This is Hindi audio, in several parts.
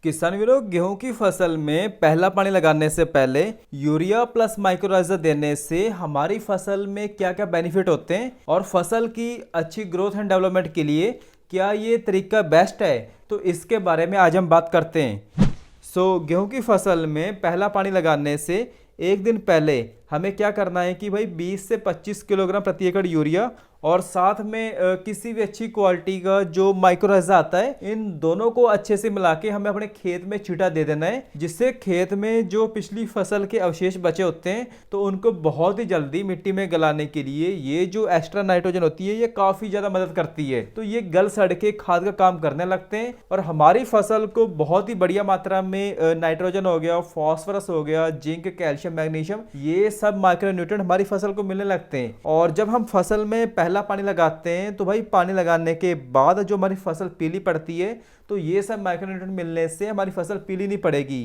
किसान वीरों, गेहूं की फसल में पहला पानी लगाने से पहले यूरिया प्लस माइक्रोराइजा देने से हमारी फसल में क्या क्या बेनिफिट होते हैं और फसल की अच्छी ग्रोथ एंड डेवलपमेंट के लिए क्या ये तरीका बेस्ट है, तो इसके बारे में आज हम बात करते हैं। गेहूं की फसल में पहला पानी लगाने से एक दिन पहले हमें क्या करना है कि भाई 20 से 25 किलोग्राम प्रति एकड़ यूरिया और साथ में किसी भी अच्छी क्वालिटी का जो माइक्रोराइजा आता है, इन दोनों को अच्छे से मिला के हमें अपने खेत में छींटा दे देना है, जिससे खेत में जो पिछली फसल के अवशेष बचे होते हैं तो उनको बहुत ही जल्दी मिट्टी में गलाने के लिए ये जो एक्स्ट्रा नाइट्रोजन होती है ये काफी ज्यादा मदद करती है। तो ये गल सड़ के खाद का काम करने लगते हैं और हमारी फसल को बहुत ही बढ़िया मात्रा में नाइट्रोजन हो गया, फॉस्फोरस हो गया, जिंक, कैल्शियम, मैग्नीशियम, ये सब माइक्रोन्यूट्रिएंट हमारी फसल को मिलने लगते हैं। और जब हम फसल में पहला पानी लगाते हैं तो भाई पानी लगाने के बाद जो हमारी फसल पीली पड़ती है तो ये सब माइक्रोन्यूट्रिएंट मिलने से हमारी फसल पीली नहीं पड़ेगी।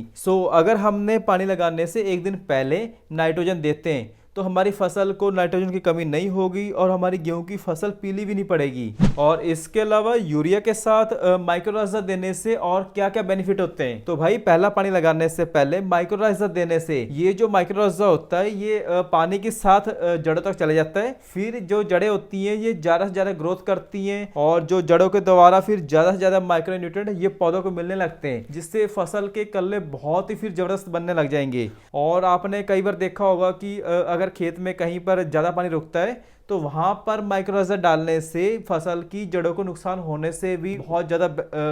अगर हमने पानी लगाने से एक दिन पहले नाइट्रोजन देते हैं तो हमारी फसल को नाइट्रोजन की कमी नहीं होगी और हमारी गेहूं की फसल पीली भी नहीं पड़ेगी। और इसके अलावा यूरिया के साथ माइक्रोराइजा देने से और क्या क्या बेनिफिट होते हैं, तो भाई पहला पानी लगाने से पहले माइक्रोराइजा देने से ये जो माइक्रोराइजा होता है ये पानी के साथ जड़ों तक चले जाता है। फिर जो जड़ें होती हैं ये ज्यादा से ज्यादा ग्रोथ करती हैं और जो जड़ों के द्वारा फिर ज्यादा से ज्यादा माइक्रोन्यूट्रिएंट ये पौधों को मिलने लगते हैं, जिससे फसल के कल्ले बहुत ही फिर जबरदस्त बनने लग जाएंगे। और आपने कई बार देखा होगा कि अगर खेत में कहीं पर ज्यादा पानी रुकता है तो वहां पर माइक्रोराइजा डालने से फसल की जड़ों को नुकसान होने से भी बहुत ज्यादा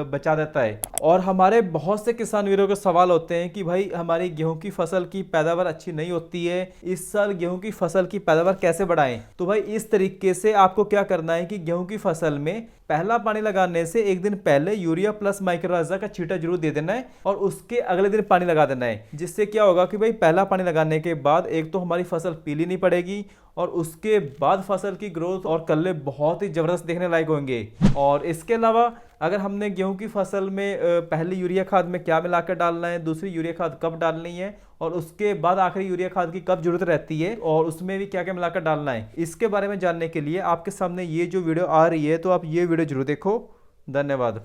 बचा देता है। और हमारे बहुत से किसान वीरों के सवाल होते हैं कि भाई हमारी गेहूं की फसल की पैदावार अच्छी नहीं होती है, इस साल गेहूं की फसल की पैदावार कैसे बढ़ाएं। तो भाई इस तरीके से आपको क्या करना है कि गेहूं की फसल में पहला पानी लगाने से एक दिन पहले यूरिया प्लस माइक्रोराइजा का छींटा जरूर दे देना है और उसके अगले दिन पानी लगा देना है। जिससे क्या होगा कि भाई पहला पानी लगाने के बाद एक तो हमारी फसल पीली नहीं पड़ेगी और उसके बाद फसल की ग्रोथ और कल्ले बहुत ही जबरदस्त देखने लायक होंगे। और इसके अलावा अगर हमने गेहूं की फसल में पहली यूरिया खाद में क्या मिलाकर डालना है, दूसरी यूरिया खाद कब डालनी है और उसके बाद आखिरी यूरिया खाद की कब जरूरत रहती है और उसमें भी क्या क्या मिलाकर डालना है, इसके बारे में जानने के लिए आपके सामने ये जो वीडियो आ रही है तो आप ये वीडियो जरूर देखो। धन्यवाद।